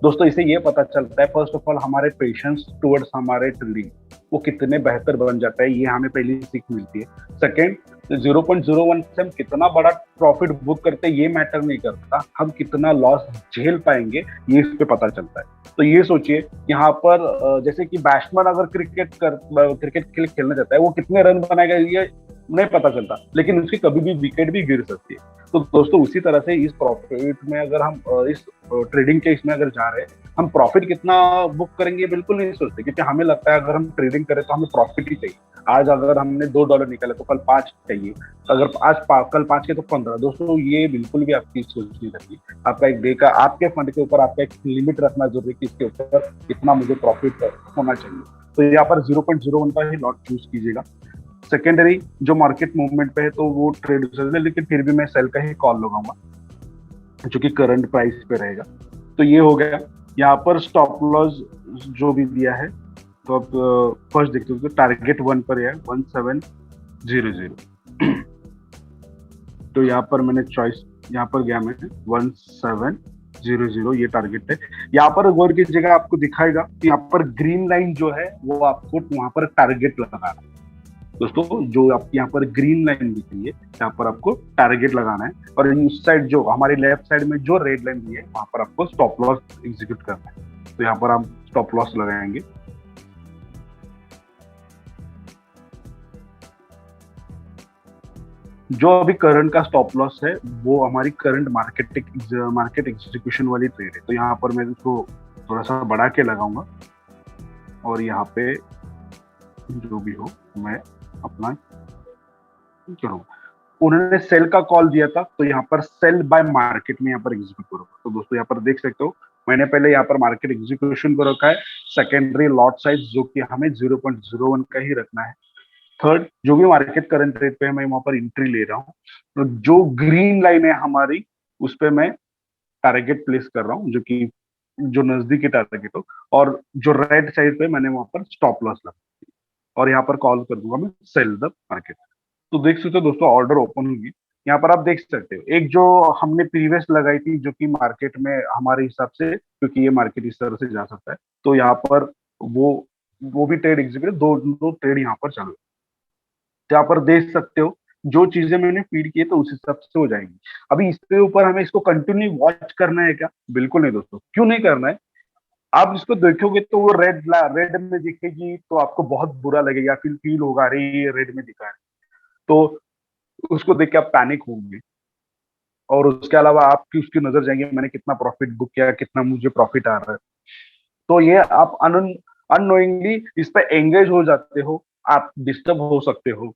दोस्तों। इसे ये पता चलता है फर्स्ट ऑफ ऑल हमारे पेशेंस टुवर्ड्स हमारे ट्रेडिंग वो कितने बेहतर बन जाता है, ये हमें पहली सीख मिलती है। सेकेंड, 0.01 से हम कितना बड़ा प्रॉफिट बुक करते हैं ये मैटर नहीं करता, हम कितना लॉस झेल पाएंगे ये इस पे पता चलता है। तो ये सोचिए यहाँ पर जैसे कि बैट्समैन अगर क्रिकेट खेलना चाहता है वो कितने रन बनाएगा ये नहीं पता चलता, लेकिन उसकी कभी भी विकेट भी गिर सकती है। तो दोस्तों उसी तरह से इस प्रॉफिट में अगर हम इस ट्रेडिंग के इसमें अगर जा रहे हैं, हम प्रॉफिट कितना बुक करेंगे बिल्कुल नहीं सोचते, क्योंकि हमें लगता है अगर हम ट्रेडिंग करें तो हमें प्रॉफिट ही चाहिए। आज अगर हमने $2 निकाले तो कल 5 चाहिए, अगर आज कल 5 के तो 15। दोस्तों ये बिल्कुल भी आपकी सोच नहीं रहती। आपका एक डे का आपके फंड के ऊपर आपका एक लिमिट रखना जरूरी है कि इसके ऊपर इतना मुझे प्रॉफिट होना चाहिए। तो यहाँ पर 0.01 का ही लॉट चूज कीजिएगा। सेकेंडरी जो मार्केट मूवमेंट पे है तो वो ट्रेड हो सकता है, लेकिन फिर भी मैं सेल का ही कॉल लगाऊंगा जो कि करंट प्राइस पे रहेगा। तो ये हो गया। यहाँ पर स्टॉप लॉस जो भी दिया है तो अब फर्स्ट देखते हैं टारगेट 1 पर है 1700। तो यहाँ पर मैंने चॉइस, यहाँ पर गया मैं 1700, ये टारगेट है। यहाँ पर गौर कीजिएगा, आपको दिखाएगा कि यहाँ पर ग्रीन लाइन जो है वो आपको वहां पर टारगेट लगाना है। दोस्तों जो आप यहाँ पर ग्रीन लाइन दिख रही है, यहाँ पर आपको टारगेट लगाना है, और उस साइड जो हमारी लेफ्ट साइड में जो रेड लाइन दी है वहां पर आपको स्टॉप लॉस एग्जीक्यूट करना है। तो यहाँ पर हम स्टॉप लॉस लगाएंगे। जो अभी करंट का स्टॉप लॉस है वो हमारी करंट मार्केट एग्जीक्यूशन वाली ट्रेड है। तो यहाँ पर मैं इसको थोड़ा सा बढ़ा के लगाऊंगा, और यहाँ पे जो भी हो मैं अपना करूंगा। उन्होंने सेल का कॉल दिया था, तो यहाँ पर सेल बाय मार्केट में यहाँ पर एग्जीक्यूट करूंगा। तो दोस्तों यहाँ पर देख सकते हो, मैंने पहले यहाँ पर मार्केट एग्जीक्यूशन को रखा है। सेकेंडरी लॉट साइज जो कि हमें 0.01 का ही रखना है। थर्ड, जो भी मार्केट करंट रेट पे है मैं वहां पर एंट्री ले रहा हूँ। तो जो ग्रीन लाइन है हमारी, उस पे मैं टारगेट प्लेस कर रहा हूँ, जो कि जो नजदीकी टारगेट हो, और जो रेड साइड पे मैंने वहां पर स्टॉप लॉस लगा, और यहाँ पर कॉल कर दूंगा मैं सेल द मार्केट। तो देख सकते हो दोस्तों, ऑर्डर ओपन होगी। यहाँ पर आप देख सकते हो, एक जो हमने प्रीवियस लगाई थी जो कि मार्केट में हमारे हिसाब से, क्योंकि ये मार्केट इस तरह से जा सकता है, तो यहाँ पर वो वो भी ट्रेड एग्जीक्यूट, दो दो ट्रेड यहाँ पर चल रहे। तो यहाँ पर देख सकते हो, जो चीजें मैंने फीड की है तो उस हिसाब से हो जाएंगी। अभी इसके ऊपर हमें इसको कंटिन्यू वॉच करना है क्या? बिल्कुल नहीं दोस्तों, क्यों नहीं करना है। आप इसको देखोगे तो वो रेड में दिखेगी तो आपको बहुत बुरा लगेगा, फिर फील होगा अरे ये रेड में दिखा है, तो उसको देख के आप पैनिक होंगे, और उसके अलावा आपकी उसकी नजर जाएंगे मैंने कितना प्रॉफिट बुक किया, कितना मुझे प्रॉफिट आ रहा है। तो ये आप अननोइंगली इस पे एंगेज हो जाते हो, आप डिस्टर्ब हो सकते हो।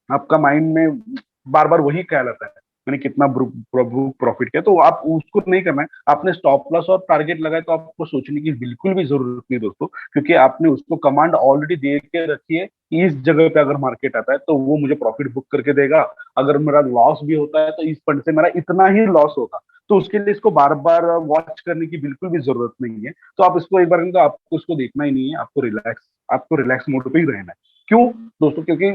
आपका माइंड में बार बार वही ख्याल आता है मैंने कितना प्रॉफिट किया, तो आप उसको नहीं करना है। आपने स्टॉप लॉस और टारगेट लगाए तो आपको सोचने की बिल्कुल भी जरूरत नहीं दोस्तों, क्योंकि आपने उसको कमांड ऑलरेडी दे के रखी है कि इस जगह पे अगर मार्केट आता है तो वो मुझे प्रॉफिट बुक करके देगा। अगर मेरा लॉस भी होता है तो इस फंड से मेरा इतना ही लॉस होगा। तो उसके लिए इसको बार बार वॉच करने की बिल्कुल भी जरूरत नहीं है। तो आप इसको एक बार तो आपको उसको देखना ही नहीं है, आपको रिलैक्स मोड पे ही रहना है। क्यों दोस्तों? क्योंकि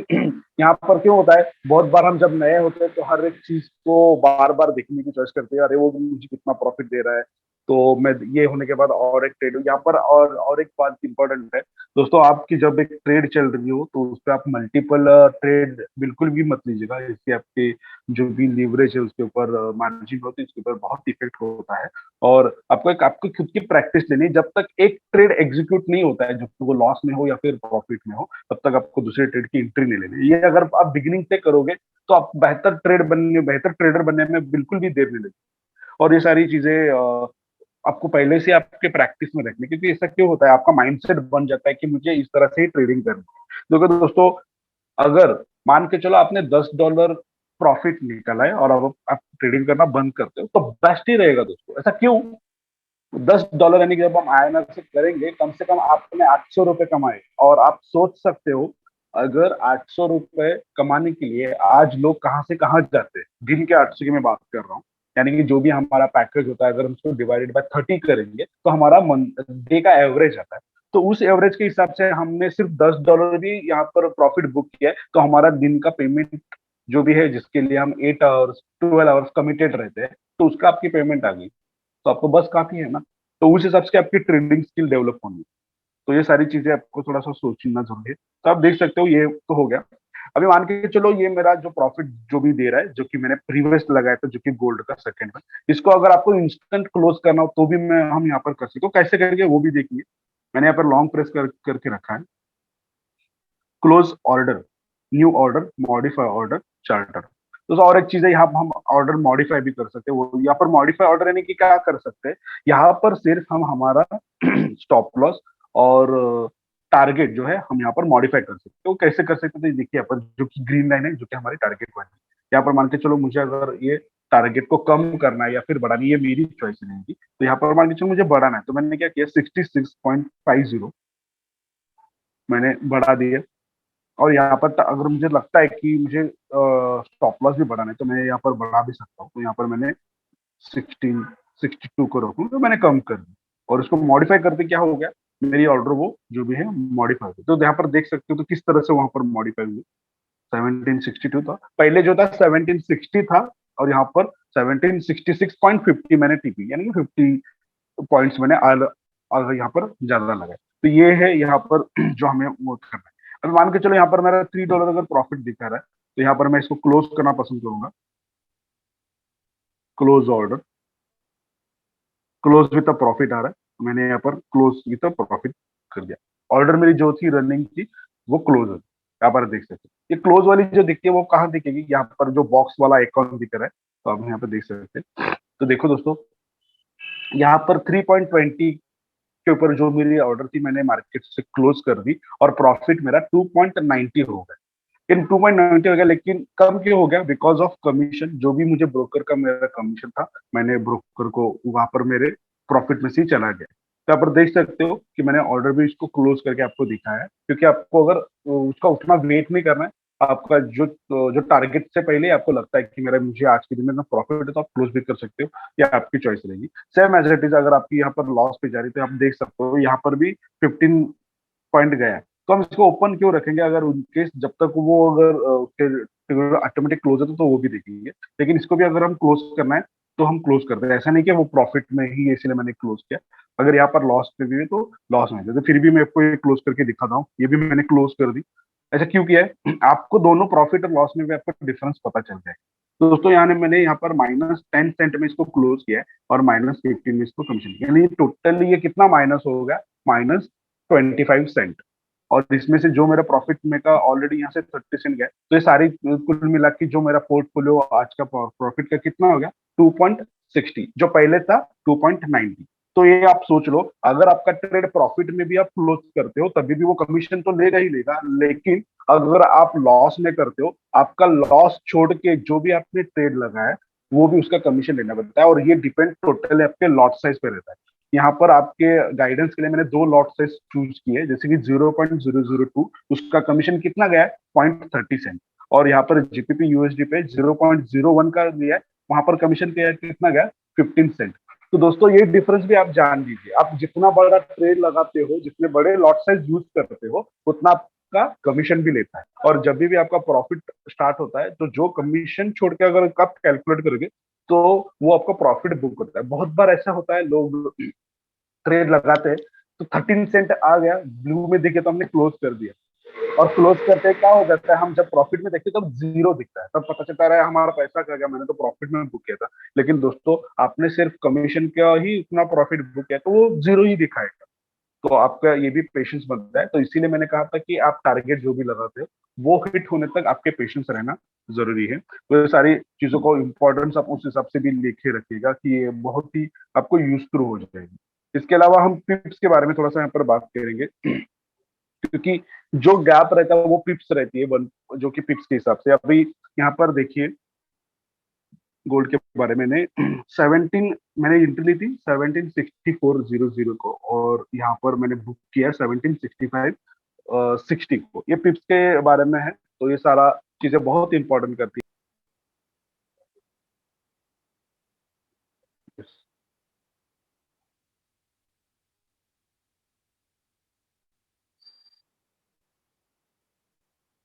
यहाँ पर क्यों होता है, बहुत बार हम जब नए होते हैं तो हर एक चीज को बार बार देखने की चॉइस करते हैं, अरे वो मुझे कितना प्रॉफिट दे रहा है, तो मैं ये होने के बाद और एक ट्रेड यहाँ पर, और एक बात इंपॉर्टेंट है दोस्तों, आपकी जब एक ट्रेड चल रही हो तो उस पर आप मल्टीपल ट्रेड बिल्कुल भी मत लीजिएगा। इससे आपके जो भी लीवरेज है उसके ऊपर, मार्जिन होती है उसके ऊपर बहुत इफेक्ट होता है। और आपको खुद की प्रैक्टिस लेनी है। जब तक एक ट्रेड एग्जीक्यूट नहीं होता है, जब तक वो लॉस में हो या फिर प्रॉफिट में हो, तब तक आपको दूसरे ट्रेड की एंट्री नहीं लेनी। ये अगर आप बिगिनिंग से करोगे तो आप बेहतर ट्रेडर बनने में बिल्कुल भी देर नहीं लगेगी। और ये सारी चीजें आपको पहले से आपके प्रैक्टिस में रखनी, क्योंकि ऐसा क्यों होता है, आपका माइंडसेट बन जाता है कि मुझे इस तरह से ही ट्रेडिंग करनी है। क्योंकि दोस्तों, अगर मान के चलो आपने $10 प्रॉफिट निकाला है और अब आप ट्रेडिंग करना बंद करते हो, तो बेस्ट ही रहेगा दोस्तों। ऐसा क्यों? $10 यानी कि जब हम आईएनआर से करेंगे, कम से कम आपने ₹800 कमाए। और आप सोच सकते हो, अगर ₹800 कमाने के लिए आज लोग कहाँ से कहाँ जाते हैं, दिन के 800 की मैं बात कर रहा हूँ। यानी कि जो भी हमारा पैकेज होता है, अगर हम उसको डिवाइडेड बाय 30 करेंगे तो हमारा डे का एवरेज आता है। तो उस एवरेज के हिसाब से हमने सिर्फ $10 भी यहाँ पर प्रॉफिट बुक किया है, तो हमारा दिन का पेमेंट जो भी है, जिसके लिए हम 8 आवर्स 12 आवर्स कमिटेड रहते हैं, तो उसका आपकी पेमेंट आ गई, तो आपको बस काफी है ना। तो उस हिसाब से आपकी ट्रेडिंग स्किल डेवलप होनी। तो ये सारी चीजें आपको थोड़ा सा सोचना जरूरी है। तो आप देख सकते हो, ये तो हो गया। अभी मान के चलो ये मेरा जो प्रॉफिट जो भी दे रहा है, जो कि मैंने प्रीवियस लगाया था, जो कि गोल्ड का सेकंड में, इसको अगर आपको इंस्टेंट क्लोज करना हो तो भी हम यहाँ पर कर सकते हो। कैसे करके वो भी देखिए। मैंने यहाँ पर लॉन्ग प्रेस करके रखा है, close order, new order, modify order, charter. तो और एक चीज है, यहाँ पर हम ऑर्डर मॉडिफाई भी कर सकते हैं। वो यहाँ पर मॉडिफाई ऑर्डर यानी कि क्या कर सकते हैं, यहाँ पर सिर्फ हम हमारा स्टॉप लॉस और टारगेट जो है हम यहाँ पर मॉडिफाई कर सकते हैं। तो कैसे कर सकते हैं, तो देखिए यहाँ पर जो कि ग्रीन लाइन है, जो कि हमारी टारगेट वन है, यहाँ पर मान के चलो मुझे अगर ये टारगेट को कम करना है या फिर बढ़ाना है, ये मेरी चॉइस रहेगी। तो यहाँ पर मान के चलो मुझे बढ़ाना है, तो मैंने क्या किया, 66.50 मैंने बढ़ा दिया। और यहाँ पर अगर मुझे लगता है कि मुझे स्टॉप लॉस भी बढ़ाना है तो मैं यहाँ पर बढ़ा भी सकता हूँ। तो यहाँ पर मैंने 62 को रखूँ, तो मैंने कम कर दी, और इसको मॉडिफाई करके क्या हो गया, मेरी ऑर्डर वो जो भी है मॉडिफाई हो गई। तो यहाँ पर देख सकते हो तो किस तरह से वहां पर मॉडिफाई हुई। 1762 था पहले, जो था 1760 था, और यहाँ पर 1766.50 मैंने टीपी, यानी कि 50 पॉइंट्स मैंने यहाँ पर ज्यादा लगा। तो ये है यहाँ पर जो हमें वो करना है। अब मान के चलो यहाँ पर मेरा $3 अगर प्रॉफिट दिखा रहा है, तो यहाँ पर मैं इसको क्लोज करना पसंद करूंगा। Close order, close with profit आ रहा है, तो मैंने यहाँ पर क्लोज विद प्रॉफिट कर दिया। ऑर्डर मेरी जो थी रनिंग की वो क्लोज हो गई। यहाँ पर देख सकते हैं, ये क्लोज वाली जो दिखती है वो कहाँ दिखेगी, यहाँ पर जो बॉक्स वाला आइकॉन दिख रहा है, तो आप यहाँ पर देख सकते हैं। तो देखो दोस्तों, यहाँ पर 3.20 के ऊपर जो मेरी ऑर्डर थी मैंने मार्केट से क्लोज कर दी, और प्रॉफिट मेरा 2.90 हो गया। इन 2.90 हो गया, लेकिन कम क्यों हो गया? बिकॉज ऑफ कमीशन, जो भी मुझे ब्रोकर का मेरा कमीशन था, मैंने ब्रोकर को वहां पर मेरे प्रॉफिट में से ही चला गया। तो यहाँ पर देख सकते हो कि मैंने ऑर्डर भी इसको क्लोज करके आपको दिखाया है, क्योंकि आपको अगर उसका उतना वेट नहीं करना है, आपका जो जो टारगेट से पहले आपको लगता है कि मेरा मुझे आज के दिन में प्रॉफिट है, तो आप क्लोज भी कर सकते हो, या आपकी चॉइस रहेगी। सेम एज इट इज, अगर आपकी यहाँ पर लॉस पे जा रही है, तो आप देख सकते हो यहाँ पर भी 15 पॉइंट गया है, तो हम इसको ओपन क्यों रखेंगे? अगर उनकेस जब तक वो अगर उसके ऑटोमेटिक क्लोज है तो वो भी देखेंगे, लेकिन इसको भी अगर हम क्लोज करना है तो हम क्लोज करते हैं। ऐसा नहीं कि वो प्रॉफिट में ही है इसलिए मैंने क्लोज किया। अगर यहाँ पर लॉस पे भी है तो लॉस में, तो फिर भी मैं आपको ये क्लोज करके दिखाता हूँ, ये भी मैंने क्लोज कर दी। ऐसा क्यों किया है? आपको दोनों प्रॉफिट और लॉस में भी आपको डिफरेंस पता चल जाए। तो दोस्तों यहाँ मैंने यहाँ पर -10 सेंट में इसको क्लोज किया है, और -15 में इसको कमीशन किया, यानी टोटली ये कितना माइनस हो गया? -25 सेंट। और इसमें से जो मेरा प्रॉफिट में का ऑलरेडी यहाँ से 30 सेंट गया, तो ये सारी कुल मिला के जो मेरा पोर्टफोलियो आज का प्रॉफिट का कितना हो गया? 2.60, जो पहले था 2.90। तो ये आप सोच लो, अगर आपका ट्रेड प्रॉफिट में भी आप क्लोज करते हो तभी भी वो कमीशन तो लेगा ही लेगा, लेकिन अगर आप लॉस में करते हो, आपका लॉस छोड़ के जो भी आपने ट्रेड लगाया वो भी उसका कमीशन लेना पड़ता है, और ये डिपेंड टोटली आपके लॉट साइज पे रहता है। यहाँ पर आपके गाइडेंस के लिए मैंने दो लॉट साइज चूज किए, जैसे कि 0.002, उसका कमीशन कितना गया है? 0.30 सेंट। और यहाँ पर जीपीपी यूएसडी पे 0.01 का दिया है, वहां पर कमीशन कितना गया? 15 सेंट। तो दोस्तों ये डिफरेंस भी आप जान लीजिए, आप जितना बड़ा ट्रेड लगाते हो, जितने बड़े लॉट साइज यूज करते हो, उतना आपका कमीशन भी लेता है। और जब भी आपका प्रॉफिट स्टार्ट होता है, तो जो कमीशन छोड़ के अगर आप कैलकुलेट करोगे, तो वो आपका प्रॉफिट बुक होता है। बहुत बार ऐसा होता है, लोग ट्रेड लगाते हैं तो 13 सेंट आ गया, ब्लू में दिखे तो हमने क्लोज कर दिया, और क्लोज करते क्या हो जाता है, हम जब प्रॉफिट में देखते हैं तब जीरो दिखता है, तब पता चलता है हमारा पैसा क्या गया, मैंने तो प्रॉफिट में बुक किया था। लेकिन दोस्तों, आपने सिर्फ कमीशन का ही इतना प्रॉफिट बुक किया, तो वो जीरो ही दिखाएगा। तो आपका ये भी पेशेंस बनता है। तो इसीलिए मैंने कहा था कि आप टारगेट जो भी लगाते हो, वो हिट होने तक आपके पेशेंस रहना जरूरी है। तो ये सारी चीजों को इम्पोर्टेंस आप उस हिसाब से भी लिखे रखिएगा, कि ये बहुत ही आपको यूजफुल हो जाएगी। इसके अलावा हम पिप्स के बारे में थोड़ा सा यहाँ पर बात करेंगे, क्योंकि जो गैप रहता है वो पिप्स रहती है, जो कि पिप्स के हिसाब से। अभी यहाँ पर देखिए, गोल्ड के बारे में मैंने एंट्री ली थी 1764.00 को, और यहाँ पर मैंने बुक किया 1765.60 को। ये पिप्स के बारे में है, तो ये सारा चीजें बहुत इंपॉर्टेंट करती है।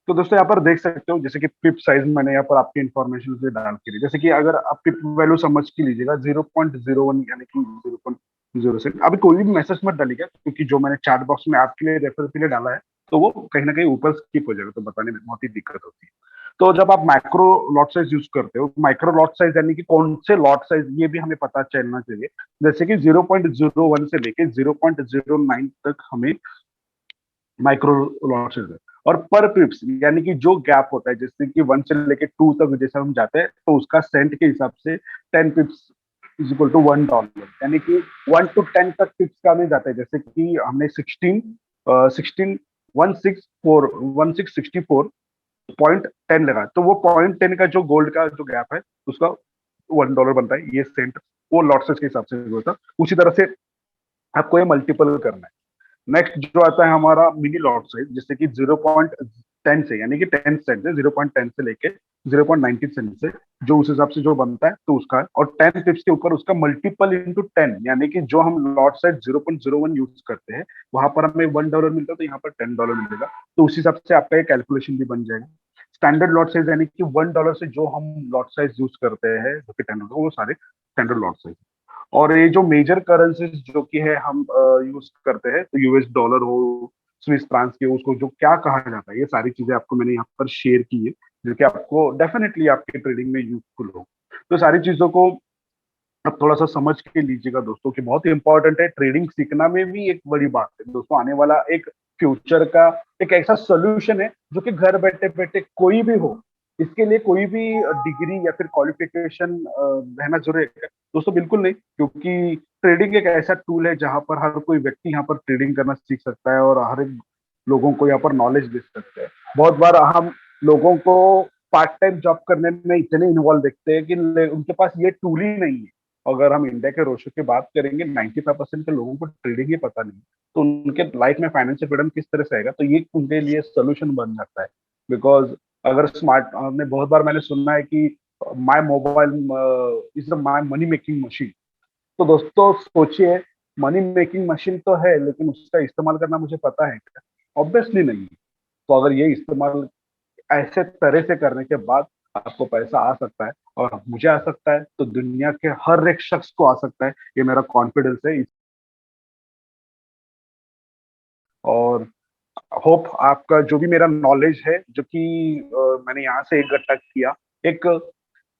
तो दोस्तों यहाँ पर देख सकते हो, जैसे कि पिप साइज मैंने यहाँ पर आपकी इन्फॉर्मेशन से डाल के दी। जैसे कि अगर आप पिप वैल्यू समझ के लीजिएगा 0.01, यानी कि 0.06। अभी कोई भी मैसेज मत डालिएगा, क्योंकि जो मैंने चैट बॉक्स में आपके लिए रेफर के लिए डाला है, तो वो कहीं ना कहीं ऊपर स्किप हो जाएगा, तो बताने में बहुत ही दिक्कत होती है। तो जब आप माइक्रो लॉट साइज यूज करते हो, माइक्रो लॉट साइज यानी कि कौन से लॉट साइज, ये भी हमें पता चलना चाहिए। जैसे कि 0.01 से लेके 0.09 तक हमें माइक्रो लॉसेस है। और पर पिप्स, यानी कि जो गैप होता है, जैसे कि 1 से लेके 2 तक जैसे हम जाते हैं, तो उसका सेंट के हिसाब से 10 पिप्स इज इक्वल टू $1, यानी कि 1 to 10 तक पिप्स का में जाता है। जैसे कि हमने 16 लगा, तो वो 0.10 का जो गोल्ड का जो गैप है, उसका $1 बनता है, ये सेंट वो लॉसेस के हिसाब से होता है। उसी तरह से आपको ये मल्टीपल करना है। नेक्स्ट जो आता है हमारा मिनी लॉट साइज, जैसे कि 0.10 से, यानी कि 10 सेंट से, 0.10 से लेके 0.19 सेंट से, जो उस हिसाब से जो बनता है तो उसका है। और 10 पिप्स के ऊपर उसका मल्टीपल इंटू 10, यानी कि जो हम लॉट साइज 0.01 यूज करते हैं, वहां पर हमें $1 मिलता है, तो यहाँ पर $10 मिलेगा। तो उस हिसाब से आपका ये कैलकुलेशन भी बन जाएगा। स्टैंडर्ड लॉट साइज यानी कि $1 से जो हम लॉट साइज यूज करते हैं जो कि 10 वो सारे स्टैंडर्ड लॉट साइज। और ये जो मेजर करेंसीज जो कि है हम यूज करते हैं, तो यूएस डॉलर हो, स्विस फ्रांस के, उसको जो क्या कहा जाता है, ये सारी चीजें आपको मैंने यहाँ पर शेयर की है, जो कि आपको डेफिनेटली आपके ट्रेडिंग में यूजफुल हो। तो सारी चीजों को अब थोड़ा सा समझ के लीजिएगा दोस्तों, कि बहुत ही इंपॉर्टेंट है। ट्रेडिंग सीखना में भी एक बड़ी बात है दोस्तों, आने वाला एक फ्यूचर का एक ऐसा सोल्यूशन है जो कि घर बैठे बैठे कोई भी हो, इसके लिए कोई भी डिग्री या फिर क्वालिफिकेशन रहना जरूरी है दोस्तों? बिल्कुल नहीं, क्योंकि ट्रेडिंग एक ऐसा टूल है जहां पर हर कोई व्यक्ति यहाँ पर ट्रेडिंग करना सीख सकता है और हर एक लोगों को यहाँ पर नॉलेज दे सकते हैं। बहुत बार हम लोगों को पार्ट टाइम जॉब करने में इतने इन्वॉल्व देखते हैं कि उनके पास ये टूल ही नहीं है। अगर हम इंडिया के रोशो की बात करेंगे, 95% के लोगों को ट्रेडिंग ही पता नहीं, तो उनके लाइफ में फाइनेंशियल फ्रीडम किस तरह से आएगा? तो ये उनके लिए सोल्यूशन बन जाता है। बिकॉज अगर स्मार्ट हमने बहुत बार मैंने सुना है कि my mobile is my money making machine. तो दोस्तों सोचिए, मनी मेकिंग मशीन तो है, लेकिन उसका इस्तेमाल करना मुझे पता है क्या? ऑब्वियसली नहीं है। तो अगर ये इस्तेमाल ऐसे तरह से करने के बाद आपको पैसा आ सकता है और मुझे आ सकता है, तो दुनिया के हर एक शख्स को आ सकता है, ये मेरा कॉन्फिडेंस है। और होप आपका जो भी मेरा नॉलेज है, जो कि मैंने यहाँ से इकट्ठा किया, एक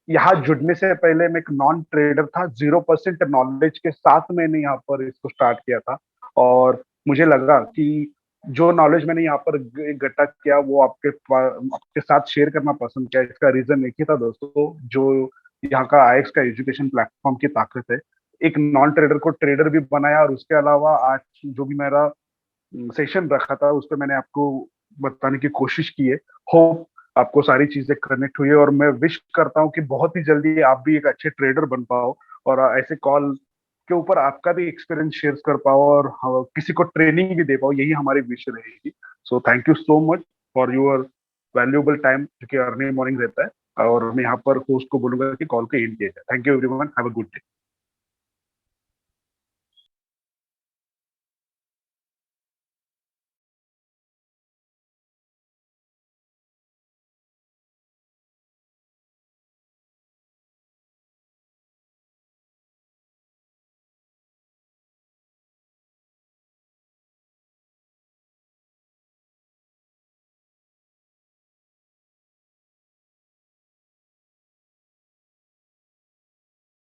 यहाँ जुड़ने से पहले मैं एक नॉन ट्रेडर था, 0% नॉलेज के साथ मैंने यहाँ पर इसको स्टार्ट किया था। और मुझे लगा कि जो नॉलेज मैंने यहाँ पर इकट्ठा किया वो आपके साथ शेयर करना पसंद किया। इसका रीजन एक ही था दोस्तों, जो यहाँ का आईएक्स का एजुकेशन प्लेटफॉर्म की ताकत है। एक नॉन ट्रेडर को ट्रेडर भी बनाया, और उसके अलावा आज जो भी मेरा सेशन रखा था उस पर मैंने आपको बताने की कोशिश की है। होप आपको सारी चीजें कनेक्ट हुई है, और मैं विश करता हूँ कि बहुत ही जल्दी आप भी एक अच्छे ट्रेडर बन पाओ, और ऐसे कॉल के ऊपर आपका भी एक्सपीरियंस शेयर कर पाओ, और किसी को ट्रेनिंग भी दे पाओ, यही हमारी विश रहेगी। So thank you so much for your valuable time, जो कि अर्ली मॉर्निंग रहता है। और मैं यहाँ पर होस्ट को बोलूंगा कि कॉल को एंड किया जाए। Thank you everyone, have a good day.